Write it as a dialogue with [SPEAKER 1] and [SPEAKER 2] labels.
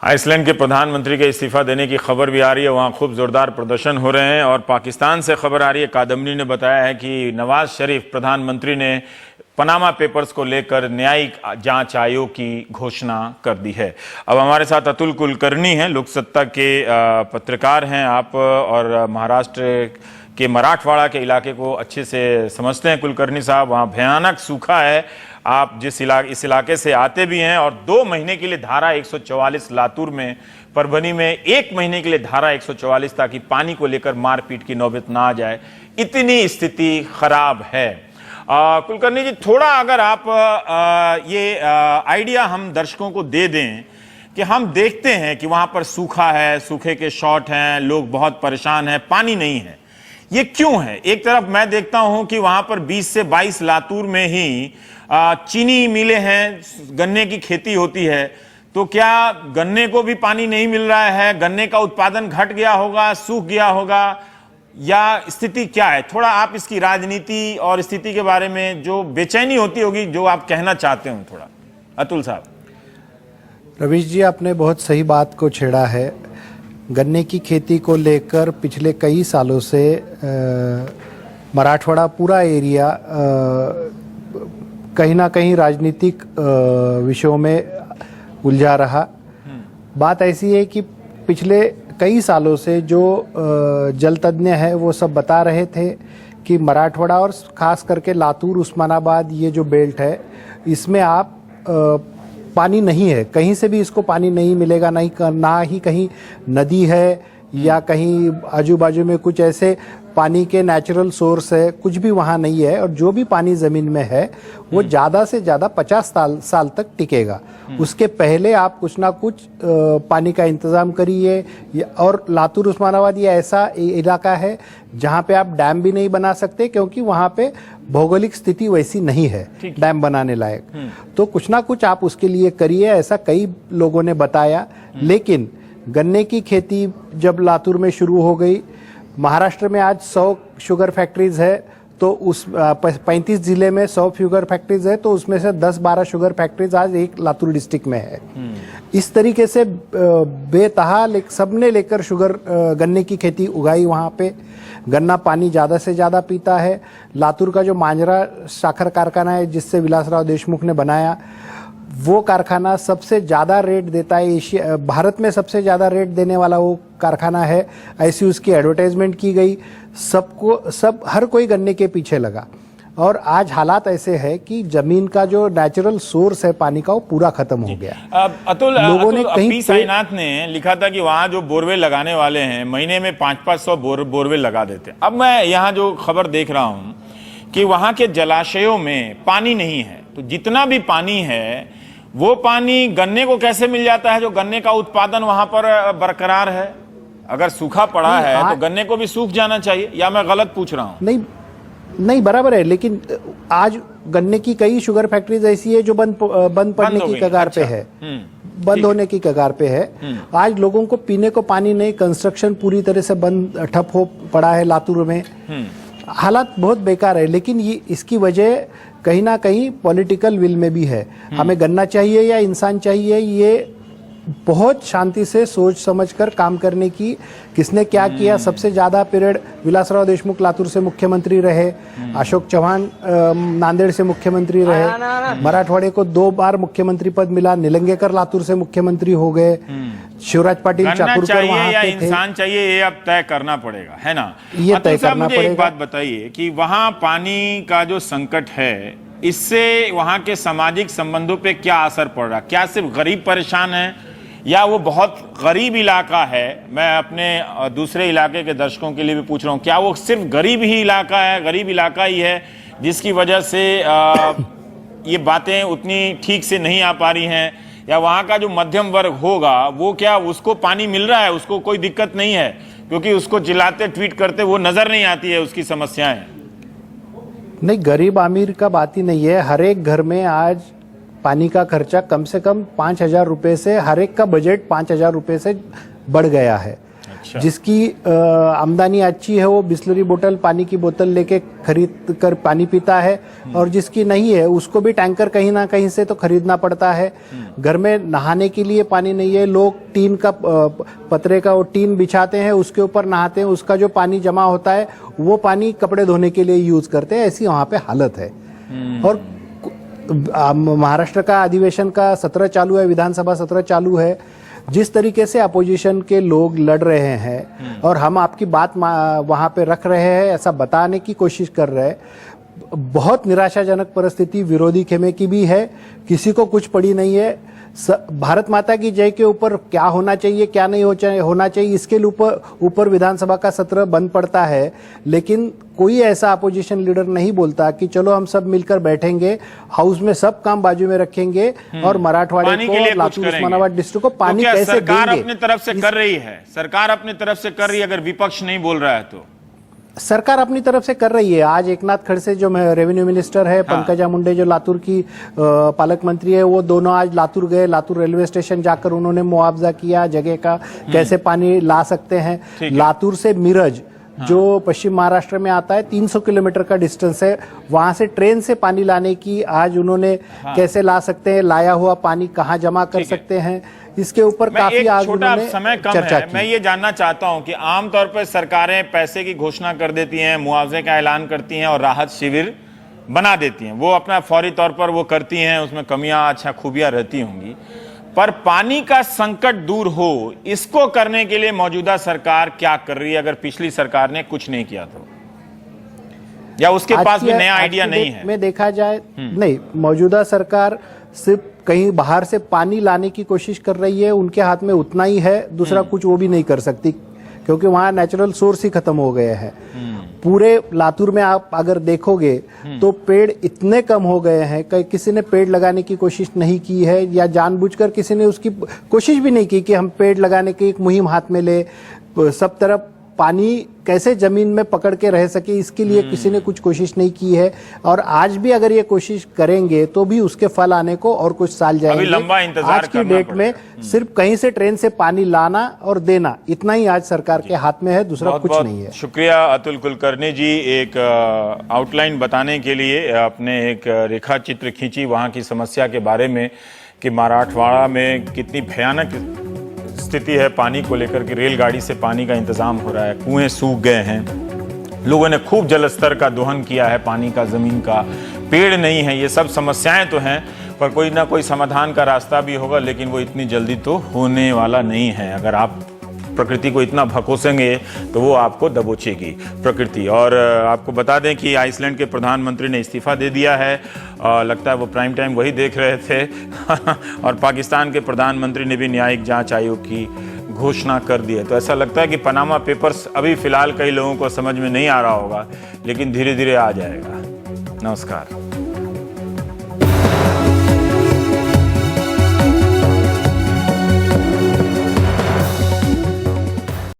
[SPEAKER 1] Iceland के प्रधानमंत्री के इस्तीफा देने की खबर भी आ रही है। वहां खूब जोरदार प्रदर्शन हो रहे हैं। और पाकिस्तान से खबर आ रही है, कादम्बनी ने बताया है कि नवाज शरीफ प्रधानमंत्री ने पनामा पेपर्स को लेकर न्यायिक जांच आयोग की घोषणा कर दी है। अब हमारे साथ अतुल कुलकर्णी हैं, लोकसत्ता के पत्रकार हैं आप, और महाराष्ट्र के मराठवाड़ा के इलाके को अच्छे से समझते हैं कुलकर्णी साहब। वहाँ भयानक सूखा है, आप इस इलाके से आते भी हैं, और 2 महीने के लिए धारा 144 लातूर में, परभनी में 1 महीने के लिए धारा 144, ताकि पानी को लेकर मारपीट की नौबत ना आ जाए, इतनी स्थिति खराब है। कुलकर्णी जी, थोड़ा अगर आप ये आइडिया हम दर्शकों को दे दें कि हम देखते हैं कि वहां पर सूखा है, सूखे के शॉट हैं, लोग बहुत परेशान हैं, पानी नहीं है, ये क्यों है? एक तरफ मैं देखता हूं कि वहां पर 20 से 22 लातूर में ही चीनी मिलें हैं, गन्ने की खेती होती है, तो क्या गन्ने को भी पानी नहीं मिल रहा है? गन्ने का उत्पादन घट गया होगा, सूख गया होगा, या स्थिति क्या है? थोड़ा आप इसकी राजनीति और स्थिति के बारे में जो बेचैनी होती होगी, जो आप कहना चाहते हो, थोड़ा अतुल साहब।
[SPEAKER 2] रवीश जी, आपने बहुत सही बात को छेड़ा है। गन्ने की खेती को लेकर पिछले कई सालों से मराठवाड़ा पूरा एरिया कहीं ना कहीं राजनीतिक विषयों में उलझा रहा। बात ऐसी है कि पिछले कई सालों से जो जल तज्ञ है वो सब बता रहे थे कि मराठवाड़ा और खास करके लातूर उस्मानाबाद ये जो बेल्ट है, इसमें आप पानी नहीं है, कहीं से भी इसको पानी नहीं मिलेगा, ना ही कहीं नदी है या कहीं आजू बाजू में कुछ ऐसे पानी के नेचुरल सोर्स है, कुछ भी वहाँ नहीं है। और जो भी पानी ज़मीन में है वो ज़्यादा से ज़्यादा 50 साल तक टिकेगा। उसके पहले आप कुछ ना कुछ पानी का इंतज़ाम करिए। और लातूर उस्मानाबाद ये ऐसा इलाका है जहाँ पे आप डैम भी नहीं बना सकते, क्योंकि वहाँ पे भौगोलिक स्थिति वैसी नहीं है डैम बनाने लायक। तो कुछ ना कुछ आप उसके लिए करिए, ऐसा कई लोगों ने बताया। लेकिन गन्ने की खेती जब लातूर में शुरू हो गई, महाराष्ट्र में आज 100 शुगर फैक्ट्रीज है, तो उस 35 जिले में 100 शुगर फैक्ट्रीज है, तो उसमें से 10-12 शुगर फैक्ट्रीज आज एक लातूर डिस्ट्रिक्ट में है। इस तरीके से बेतहा सबने लेकर शुगर गन्ने की खेती उगाई। वहाँ पे गन्ना पानी ज़्यादा से ज़्यादा पीता है। लातूर का जो मांजरा साखर कारखाना है, जिससे विलासराव देशमुख ने बनाया, वो कारखाना सबसे ज़्यादा रेट देता है, भारत में सबसे ज़्यादा रेट देने वाला वो कारखाना है। ऐसी उसकी एडवर्टाइजमेंट की गई, हर कोई गन्ने के पीछे लगा। और आज हालात ऐसे है कि जमीन का जो नेचुरल सोर्स है पानी का, वो पूरा खत्म हो गया।
[SPEAKER 1] अतुल, लोगों ने कहीं साइनाथ ने लिखा था कि वहां जो बोरवेल लगाने वाले हैं महीने में 500-500 बोरवेल लगा देते। अब मैं यहाँ जो खबर देख रहा हूँ कि वहां के जलाशयों में पानी नहीं है, तो जितना भी पानी है वो पानी गन्ने को कैसे मिल जाता है, जो गन्ने का उत्पादन वहां पर बरकरार है? अगर सूखा पड़ा है तो गन्ने को भी सूख जाना चाहिए, या मैं गलत पूछ रहा हूं? नहीं, बराबर है। लेकिन आज गन्ने की कई शुगर फैक्ट्रीज ऐसी है जो बंद पड़ने की कगार पे है, बंद होने की कगार पे है। आज लोगों को पीने को पानी नहीं, कंस्ट्रक्शन पूरी तरह से बंद ठप हो पड़ा है लातूर में। हालात बहुत बेकार है। लेकिन ये इसकी वजह कहीं ना कहीं पॉलिटिकल विल में भी है। हमें गन्ना चाहिए या इंसान चाहिए, ये बहुत शांति से सोच समझकर काम करने की किसने क्या किया। सबसे ज्यादा पीरियड विलासराव देशमुख लातूर से मुख्यमंत्री रहे, अशोक चौहान नांदेड़ से मुख्यमंत्री रहे, मराठवाड़े को 2 बार मुख्यमंत्री पद मिला, निलंगेकर लातूर से मुख्यमंत्री हो गए, शिवराज पाटिल चाकुरकर वहां के थे। इंसान चाहिए, ये अब तय करना पड़ेगा, है ना?
[SPEAKER 2] ये तय करना पड़ेगा।
[SPEAKER 1] एक बात बताइए कि वहां पानी का जो संकट है, इससे वहां के सामाजिक संबंधों पे क्या असर पड़ रहा? क्या सिर्फ गरीब परेशान है, या वो बहुत गरीब इलाका है? मैं अपने दूसरे इलाके के दर्शकों के लिए भी पूछ रहा हूँ, क्या वो सिर्फ गरीब ही इलाका है, गरीब इलाका ही है जिसकी वजह से ये बातें उतनी ठीक से नहीं आ पा रही हैं, या वहाँ का जो मध्यम वर्ग होगा वो क्या उसको पानी मिल रहा है, उसको कोई दिक्कत नहीं है, क्योंकि उसको चिल्लाते ट्वीट करते वो नजर नहीं आती है उसकी समस्याएं?
[SPEAKER 2] नहीं, गरीब अमीर का बात ही नहीं है। हर एक घर में आज पानी का खर्चा कम से कम 5,000 रुपये से, हर एक का बजट 5,000 रुपये से बढ़ गया है।
[SPEAKER 1] अच्छा।
[SPEAKER 2] जिसकी आमदनी अच्छी है वो बिस्लरी बोतल, पानी की बोतल लेके खरीद कर पानी पीता है, और जिसकी नहीं है उसको भी टैंकर कहीं ना कहीं से तो खरीदना पड़ता है। घर में नहाने के लिए पानी नहीं है, लोग टीन का पतरे का वो टीन बिछाते हैं, उसके ऊपर नहाते हैं, उसका जो पानी जमा होता है वो पानी कपड़े धोने के लिए यूज करते हैं। ऐसी वहां पे हालत है। और महाराष्ट्र का अधिवेशन का सत्र चालू है, विधानसभा सत्र चालू है। जिस तरीके से अपोजिशन के लोग लड़ रहे हैं और हम आपकी बात वहां पे रख रहे हैं, ऐसा बताने की कोशिश कर रहे हैं, बहुत निराशाजनक परिस्थिति विरोधी खेमे की भी है। किसी को कुछ पड़ी नहीं है। भारत माता की जय के ऊपर क्या होना चाहिए, क्या नहीं होना चाहिए, इसके ऊपर विधानसभा का सत्र बंद पड़ता है, लेकिन कोई ऐसा अपोजिशन लीडर नहीं बोलता कि चलो हम सब मिलकर बैठेंगे, हाउस में सब काम बाजू में रखेंगे और मराठवाड़े को, लातूर उस्मानाबाद डिस्ट्रिक्ट को पानी कैसे देंगे।
[SPEAKER 1] सरकार अपनी तरफ से कर रही है, सरकार अपनी तरफ से कर रही है, अगर विपक्ष नहीं बोल रहा है तो
[SPEAKER 2] सरकार अपनी तरफ से कर रही है। आज एकनाथ खड़से जो रेवेन्यू मिनिस्टर है, पंकजा मुंडे जो लातूर की पालक मंत्री है, वो दोनों आज लातूर गए। लातूर रेलवे स्टेशन जाकर उन्होंने मुआवजा किया जगह का, कैसे पानी ला सकते हैं। लातूर से मिरज जो पश्चिम महाराष्ट्र में आता है, 300 किलोमीटर का डिस्टेंस है, वहां से ट्रेन से पानी लाने की आज उन्होंने कैसे ला सकते हैं, लाया हुआ पानी कहाँ जमा कर सकते हैं, इसके ऊपर काफी आज उन्होंने चर्चा की।
[SPEAKER 1] मैं ये जानना चाहता हूं कि आमतौर पर सरकारें पैसे की घोषणा कर देती हैं, मुआवजे का ऐलान करती हैं और राहत शिविर बना देती हैं, वो अपना फौरी तौर पर वो करती हैं, उसमें कमियां अच्छा खूबियां रहती होंगी, पर पानी का संकट दूर हो, इसको करने के लिए मौजूदा सरकार क्या कर रही है, अगर पिछली सरकार ने कुछ नहीं किया तो, या उसके पास भी नया आइडिया नहीं है?
[SPEAKER 2] में देखा जाए नहीं, मौजूदा सरकार सिर्फ कहीं बाहर से पानी लाने की कोशिश कर रही है, उनके हाथ में उतना ही है, दूसरा कुछ वो भी नहीं कर सकती, क्योंकि वहां नेचुरल सोर्स ही खत्म हो गए हैं। पूरे लातूर में आप अगर देखोगे तो पेड़ इतने कम हो गए हैं कि किसी ने पेड़ लगाने की कोशिश नहीं की है, या जानबूझकर किसी ने उसकी कोशिश भी नहीं की कि हम पेड़ लगाने की एक मुहिम हाथ में ले। सब तरफ पानी कैसे जमीन में पकड़ के रह सके, इसके लिए किसी ने कुछ कोशिश नहीं की है, और आज भी अगर ये कोशिश करेंगे तो भी उसके फल आने को और कुछ साल जाएंगे।
[SPEAKER 1] अभी लंबा इंतजार
[SPEAKER 2] आज की डेट में सिर्फ कहीं से ट्रेन से पानी लाना और देना, इतना ही आज सरकार के हाथ में है, दूसरा कुछ नहीं है।
[SPEAKER 1] शुक्रिया अतुल कुलकर्णी जी, एक आउटलाइन बताने के लिए आपने एक रेखा चित्र खींची वहां की समस्या के बारे में कि मराठवाड़ा में कितनी भयानक स्थिति है पानी को लेकर के। रेलगाड़ी से पानी का इंतजाम हो रहा है, कुएं सूख गए हैं, लोगों ने खूब जलस्तर का दोहन किया है पानी का, जमीन का, पेड़ नहीं है, ये सब समस्याएं तो हैं, पर कोई ना कोई समाधान का रास्ता भी होगा, लेकिन वो इतनी जल्दी तो होने वाला नहीं है। अगर आप प्रकृति को इतना भकोसेंगे तो वो आपको दबोचेगी प्रकृति। और आपको बता दें कि आइसलैंड के प्रधानमंत्री ने इस्तीफा दे दिया है, लगता है वो प्राइम टाइम वही देख रहे थे और पाकिस्तान के प्रधानमंत्री ने भी न्यायिक जांच आयोग की घोषणा कर दी है। तो ऐसा लगता है कि पनामा पेपर्स अभी फिलहाल कई लोगों को समझ में नहीं आ रहा होगा, लेकिन धीरे धीरे आ जाएगा। नमस्कार।